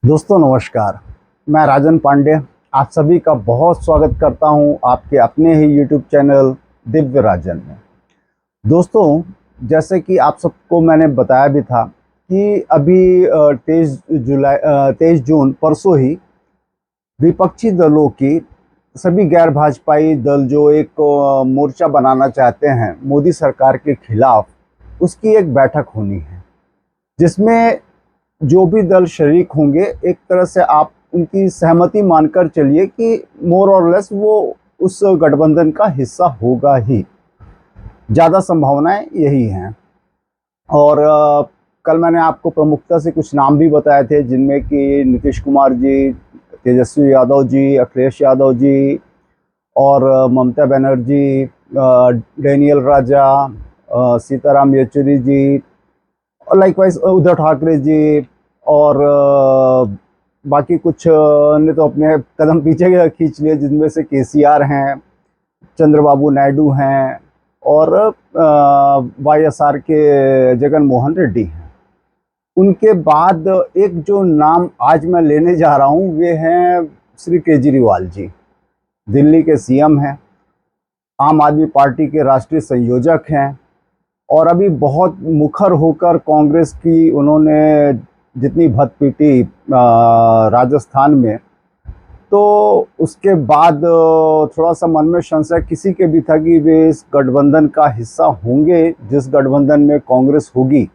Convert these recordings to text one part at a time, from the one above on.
दोस्तों नमस्कार। मैं राजन पांडे आप सभी का बहुत स्वागत करता हूं आपके अपने ही यूट्यूब चैनल दिव्य राजन में। दोस्तों, जैसे कि आप सबको मैंने बताया भी था कि अभी 23 जून परसों ही विपक्षी दलों की सभी गैर भाजपाई दल जो एक मोर्चा बनाना चाहते हैं मोदी सरकार के खिलाफ, उसकी एक बैठक होनी है, जिसमें जो भी दल शरीक होंगे एक तरह से आप उनकी सहमति मानकर चलिए कि मोर और लेस वो उस गठबंधन का हिस्सा होगा ही। ज़्यादा संभावनाएं यही हैं। और कल मैंने आपको प्रमुखता से कुछ नाम भी बताए थे, जिनमें कि नीतीश कुमार जी, तेजस्वी यादव जी, अखिलेश यादव जी और ममता बनर्जी, डेनियल राजा, सीताराम येचुरी जी और लाइकवाइज उद्धव ठाकरे जी और बाकी कुछ ने तो अपने कदम पीछे खींच लिए, जिनमें से केसीआर हैं, चंद्रबाबू नायडू हैं और वाईएसआर के जगन मोहन रेड्डी हैं। उनके बाद एक जो नाम आज मैं लेने जा रहा हूं वे हैं श्री केजरीवाल जी। दिल्ली के सीएम हैं, आम आदमी पार्टी के राष्ट्रीय संयोजक हैं और अभी बहुत मुखर होकर कांग्रेस की उन्होंने जितनी भत पीटी राजस्थान में, तो उसके बाद थोड़ा सा मन में संशय किसी के भी था कि वे इस गठबंधन का हिस्सा होंगे जिस गठबंधन में कांग्रेस होगी।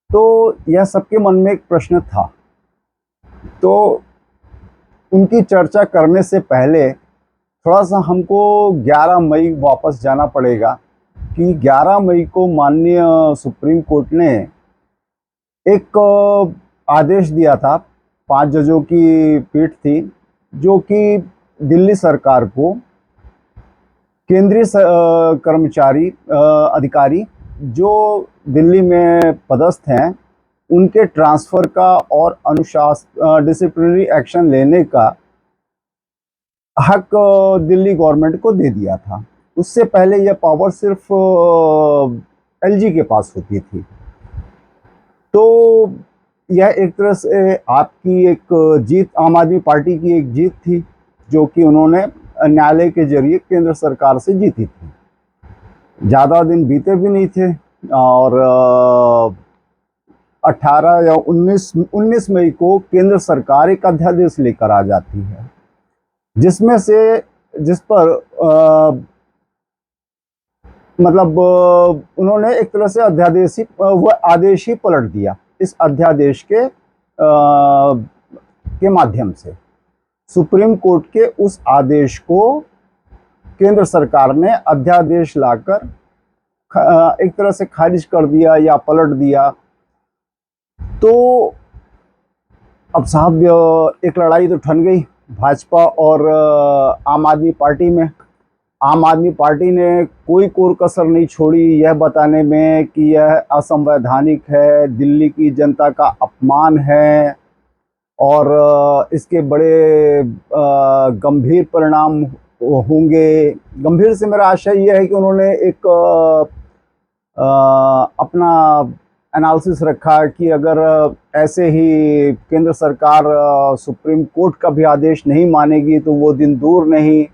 तो यह सबके मन में एक प्रश्न था। तो उनकी चर्चा करने से पहले थोड़ा सा हमको 11 मई वापस जाना पड़ेगा कि 11 मई को माननीय सुप्रीम कोर्ट ने एक आदेश दिया था। 5 जजों की पीठ थी जो कि दिल्ली सरकार को केंद्रीय कर्मचारी अधिकारी जो दिल्ली में पदस्थ हैं उनके ट्रांसफ़र का और अनुशासन डिसिप्लिनरी एक्शन लेने का हक दिल्ली गवर्नमेंट को दे दिया था। उससे पहले यह पावर सिर्फ एलजी के पास होती थी। तो यह एक तरह से आपकी एक जीत, आम आदमी पार्टी की एक जीत थी जो कि उन्होंने न्यायालय के जरिए केंद्र सरकार से जीती थी। ज़्यादा दिन बीते भी नहीं थे और 18 या 19 मई को केंद्र सरकार एक अध्यादेश लेकर आ जाती है, जिस पर उन्होंने एक तरह से आदेश ही पलट दिया। इस अध्यादेश के माध्यम से सुप्रीम कोर्ट के उस आदेश को केंद्र सरकार ने अध्यादेश लाकर एक तरह से खारिज कर दिया या पलट दिया। तो अब साहब एक लड़ाई तो ठन गई भाजपा और आम आदमी पार्टी में। आम आदमी पार्टी ने कोई कोर कसर नहीं छोड़ी यह बताने में कि यह असंवैधानिक है, दिल्ली की जनता का अपमान है और इसके बड़े गंभीर परिणाम होंगे। गंभीर से मेरा आशय यह है कि उन्होंने एक अपना एनालिसिस रखा कि अगर ऐसे ही केंद्र सरकार सुप्रीम कोर्ट का भी आदेश नहीं मानेगी तो वो दिन दूर नहीं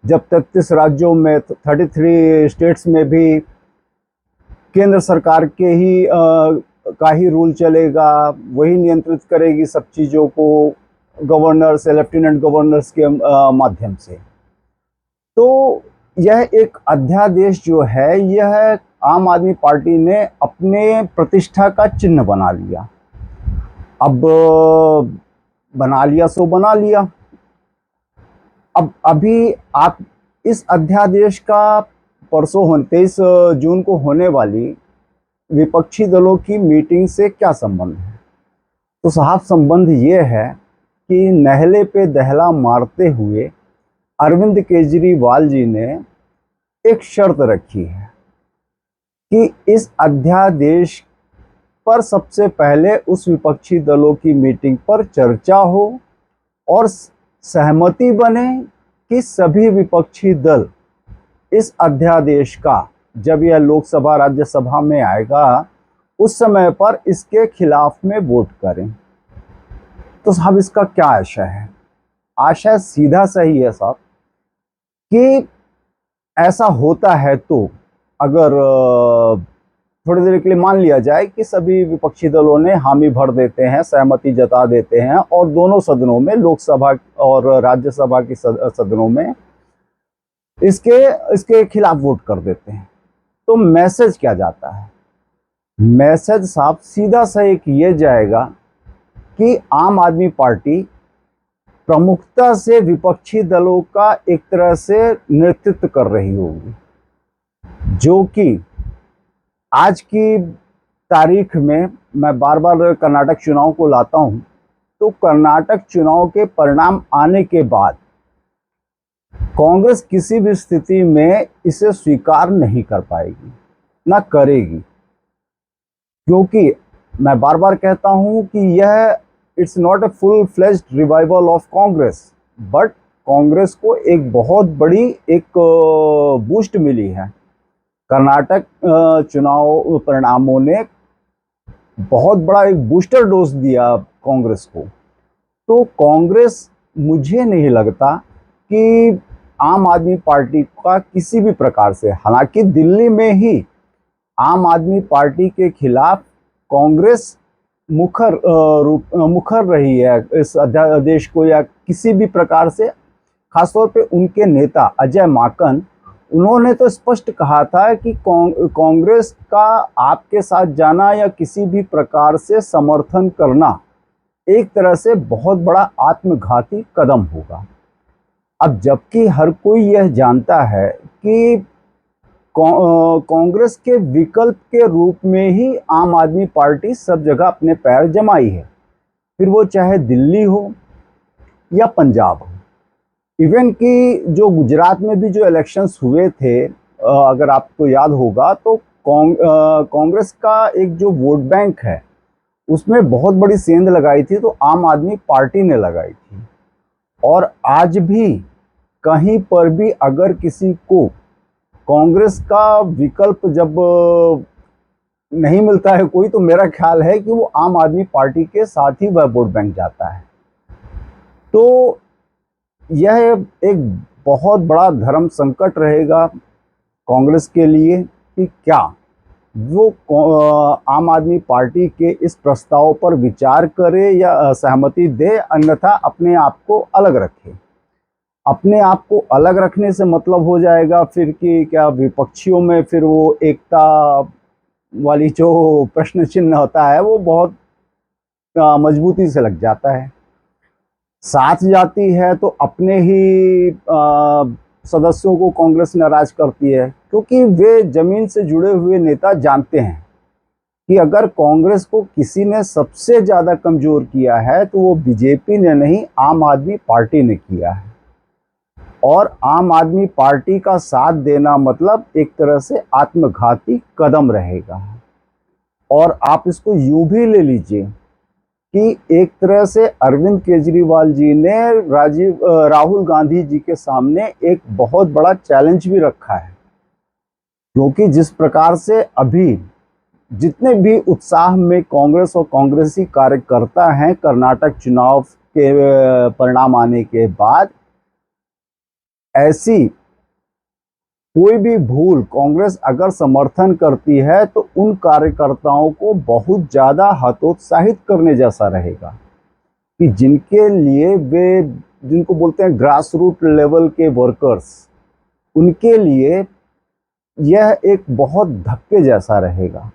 जब 33 राज्यों में 33 स्टेट्स में भी केंद्र सरकार के ही का ही रूल चलेगा, वही नियंत्रित करेगी सब चीज़ों को गवर्नर से लेफ्टिनेंट गवर्नर्स के माध्यम से। तो यह एक अध्यादेश जो है यह आम आदमी पार्टी ने अपने प्रतिष्ठा का चिन्ह बना लिया। अब बना लिया सो बना लिया। अब अभी आप इस अध्यादेश का परसों 23 जून को होने वाली विपक्षी दलों की मीटिंग से क्या संबंध है? तो साहब संबंध ये है कि नहले पे दहला मारते हुए अरविंद केजरीवाल जी ने एक शर्त रखी है कि इस अध्यादेश पर सबसे पहले उस विपक्षी दलों की मीटिंग पर चर्चा हो और सहमति बने कि सभी विपक्षी दल इस अध्यादेश का, जब यह लोकसभा राज्यसभा में आएगा उस समय पर इसके खिलाफ में वोट करें। तो साहब इसका क्या आशय है? आशय सीधा सही है साहब कि ऐसा होता है तो अगर थोड़ी देर के लिए मान लिया जाए कि सभी विपक्षी दलों ने हामी भर देते हैं, सहमति जता देते हैं और दोनों सदनों में, लोकसभा और राज्यसभा की सदनों में इसके इसके खिलाफ वोट कर देते हैं, तो मैसेज क्या जाता है? मैसेज साफ सीधा सा एक ये जाएगा कि आम आदमी पार्टी प्रमुखता से विपक्षी दलों का एक तरह से नेतृत्व कर रही होगी, जो कि आज की तारीख में, मैं बार बार कर्नाटक चुनाव को लाता हूं, तो कर्नाटक चुनाव के परिणाम आने के बाद कांग्रेस किसी भी स्थिति में इसे स्वीकार नहीं कर पाएगी, ना करेगी, क्योंकि मैं बार बार कहता हूं कि यह it's not a full fledged revival of Congress, but Congress को एक बहुत बड़ी एक बूस्ट मिली है। कर्नाटक चुनाव परिणामों ने बहुत बड़ा एक बूस्टर डोज दिया कांग्रेस को। तो कांग्रेस, मुझे नहीं लगता कि आम आदमी पार्टी का किसी भी प्रकार से, हालांकि दिल्ली में ही आम आदमी पार्टी के खिलाफ कांग्रेस मुखर रही है इस अध्यादेश को, या किसी भी प्रकार से, खासतौर पे उनके नेता अजय माकन, उन्होंने तो स्पष्ट कहा था कि कांग्रेस का आपके साथ जाना या किसी भी प्रकार से समर्थन करना एक तरह से बहुत बड़ा आत्मघाती कदम होगा। अब जबकि हर कोई यह जानता है कि कांग्रेस के विकल्प के रूप में ही आम आदमी पार्टी सब जगह अपने पैर जमाई है, फिर वो चाहे दिल्ली हो या पंजाब हो। इवन कि जो गुजरात में भी जो इलेक्शंस हुए थे, अगर आपको याद होगा, तो कांग्रेस का एक जो वोट बैंक है उसमें बहुत बड़ी सेंध लगाई थी, तो आम आदमी पार्टी ने लगाई थी। और आज भी कहीं पर भी अगर किसी को कांग्रेस का विकल्प जब नहीं मिलता है कोई, तो मेरा ख्याल है कि वो आम आदमी पार्टी के साथ ही वह वोट बैंक जाता है। तो यह एक बहुत बड़ा धर्म संकट रहेगा कांग्रेस के लिए कि क्या वो आम आदमी पार्टी के इस प्रस्ताव पर विचार करे या सहमति दे, अन्यथा अपने आप को अलग रखे। अपने आप को अलग रखने से मतलब हो जाएगा फिर कि क्या विपक्षियों में फिर वो एकता वाली जो प्रश्न चिन्ह होता है वो बहुत मजबूती से लग जाता है। साथ जाती है तो अपने ही सदस्यों को कांग्रेस नाराज करती है, क्योंकि वे जमीन से जुड़े हुए नेता जानते हैं कि अगर कांग्रेस को किसी ने सबसे ज़्यादा कमज़ोर किया है तो वो बीजेपी ने नहीं, आम आदमी पार्टी ने किया है। और आम आदमी पार्टी का साथ देना मतलब एक तरह से आत्मघाती कदम रहेगा। और आप इसको यूं भी ले लीजिए कि एक तरह से अरविंद केजरीवाल जी ने राहुल गांधी जी के सामने एक बहुत बड़ा चैलेंज भी रखा है, क्योंकि जिस प्रकार से अभी जितने भी उत्साह में कांग्रेस और कांग्रेसी कार्यकर्ता हैं कर्नाटक चुनाव के परिणाम आने के बाद, ऐसी कोई भी भूल कांग्रेस अगर समर्थन करती है तो उन कार्यकर्ताओं को बहुत ज़्यादा हतोत्साहित करने जैसा रहेगा कि जिनके लिए वे, जिनको बोलते हैं ग्रास रूट लेवल के वर्कर्स, उनके लिए यह एक बहुत धक्के जैसा रहेगा।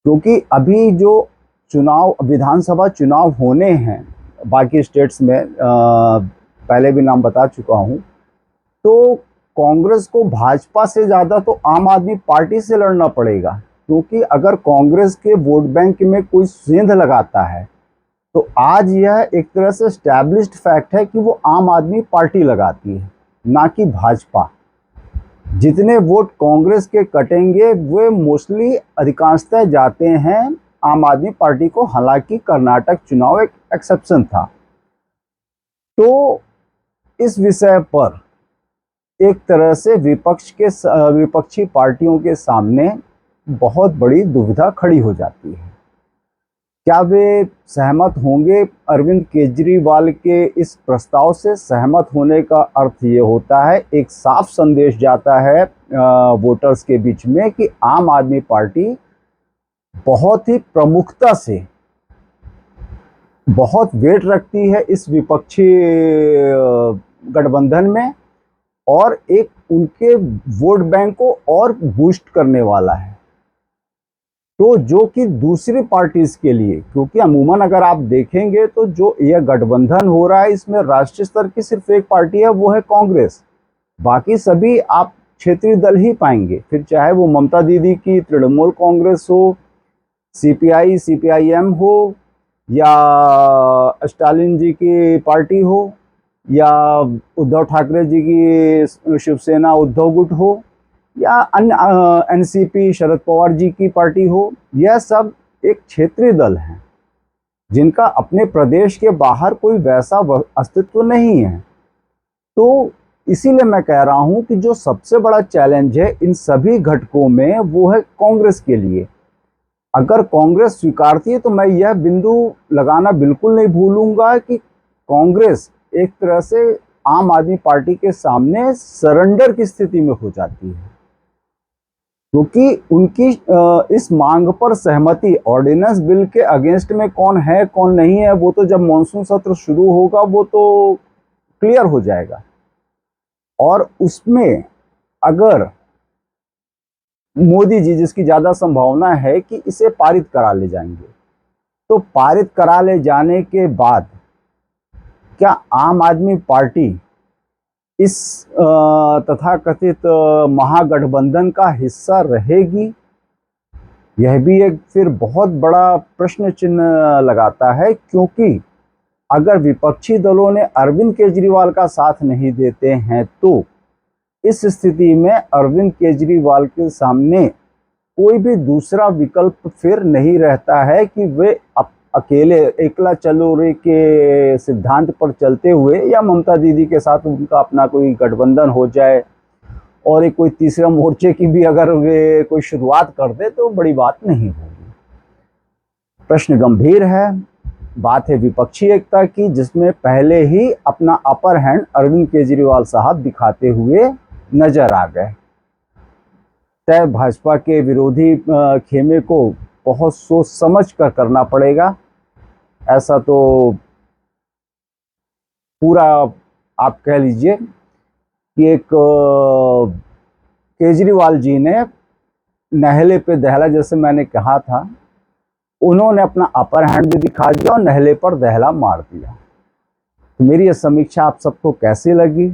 क्योंकि अभी जो चुनाव, विधानसभा चुनाव होने हैं बाकी स्टेट्स में, पहले भी नाम बता चुका हूं, तो कांग्रेस को भाजपा से ज़्यादा तो आम आदमी पार्टी से लड़ना पड़ेगा। क्योंकि अगर कांग्रेस के वोट बैंक में कोई सेंध लगाता है तो आज यह एक तरह से एस्टैब्लिश्ड फैक्ट है कि वो आम आदमी पार्टी लगाती है, ना कि भाजपा। जितने वोट कांग्रेस के कटेंगे वे मोस्टली अधिकांशतः जाते हैं आम आदमी पार्टी को, हालांकि कर्नाटक चुनाव एक एक्सेप्शन था। तो इस विषय पर एक तरह से विपक्षी पार्टियों के सामने बहुत बड़ी दुविधा खड़ी हो जाती है। क्या वे सहमत होंगे अरविंद केजरीवाल के इस प्रस्ताव से? सहमत होने का अर्थ ये होता है, एक साफ संदेश जाता है वोटर्स के बीच में कि आम आदमी पार्टी बहुत ही प्रमुखता से बहुत वेट रखती है इस विपक्षी गठबंधन में, और एक उनके वोट बैंक को और बूस्ट करने वाला है। तो जो कि दूसरी पार्टीज के लिए, क्योंकि अमूमन अगर आप देखेंगे तो जो यह गठबंधन हो रहा है इसमें राष्ट्रीय स्तर की सिर्फ एक पार्टी है, वो है कांग्रेस। बाकी सभी आप क्षेत्रीय दल ही पाएंगे, फिर चाहे वो ममता दीदी की तृणमूल कांग्रेस हो, सीपीआई सीपीआईएम हो, या स्टालिन जी की पार्टी हो, या उद्धव ठाकरे जी की शिवसेना उद्धव गुट हो, या अन्य एनसीपी शरद पवार जी की पार्टी हो। यह सब एक क्षेत्रीय दल हैं जिनका अपने प्रदेश के बाहर कोई वैसा अस्तित्व नहीं है। तो इसीलिए मैं कह रहा हूं कि जो सबसे बड़ा चैलेंज है इन सभी घटकों में वो है कांग्रेस के लिए। अगर कांग्रेस स्वीकारती है तो मैं यह बिंदु लगाना बिल्कुल नहीं भूलूंगा कि कांग्रेस एक तरह से आम आदमी पार्टी के सामने सरेंडर की स्थिति में हो जाती है, क्योंकि उनकी इस मांग पर सहमति ऑर्डिनेंस बिल के अगेंस्ट में कौन है कौन नहीं है वो तो जब मॉनसून सत्र शुरू होगा वो तो क्लियर हो जाएगा। और उसमें अगर मोदी जी, जिसकी ज्यादा संभावना है कि इसे पारित करा ले जाएंगे, तो पारित करा ले जाने के बाद क्या आम आदमी पार्टी इस तथाकथित महागठबंधन का हिस्सा रहेगी? यह भी एक फिर बहुत बड़ा प्रश्न चिन्ह लगाता है, क्योंकि अगर विपक्षी दलों ने अरविंद केजरीवाल का साथ नहीं देते हैं तो इस स्थिति में अरविंद केजरीवाल के सामने कोई भी दूसरा विकल्प फिर नहीं रहता है कि वे अकेले एकला चलो रे के सिद्धांत पर चलते हुए या ममता दीदी के साथ उनका अपना कोई गठबंधन हो जाए और एक कोई तीसरा मोर्चे की भी अगर वे कोई शुरुआत कर दे तो बड़ी बात नहीं होगी। प्रश्न गंभीर है। बात है विपक्षी एकता की, जिसमें पहले ही अपना अपर हैंड अरविंद केजरीवाल साहब दिखाते हुए नजर आ गए। तय भाजपा के विरोधी खेमे को बहुत सोच समझ कर करना पड़ेगा। ऐसा तो पूरा आप कह लीजिए कि एक केजरीवाल जी ने नहले पे दहला, जैसे मैंने कहा था, उन्होंने अपना अपर हैंड भी दिखा दिया और नहले पर दहला मार दिया। तो मेरी यह समीक्षा आप सबको कैसी लगी?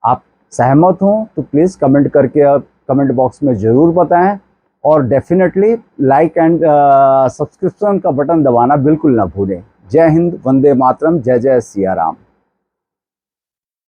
आप सहमत हो तो प्लीज़ कमेंट करके कमेंट बॉक्स में ज़रूर बताएं, और डेफिनेटली लाइक एंड सब्सक्रिप्शन का बटन दबाना बिल्कुल ना भूलें। जय हिंद, वंदे मातरम, जय जय सिया राम।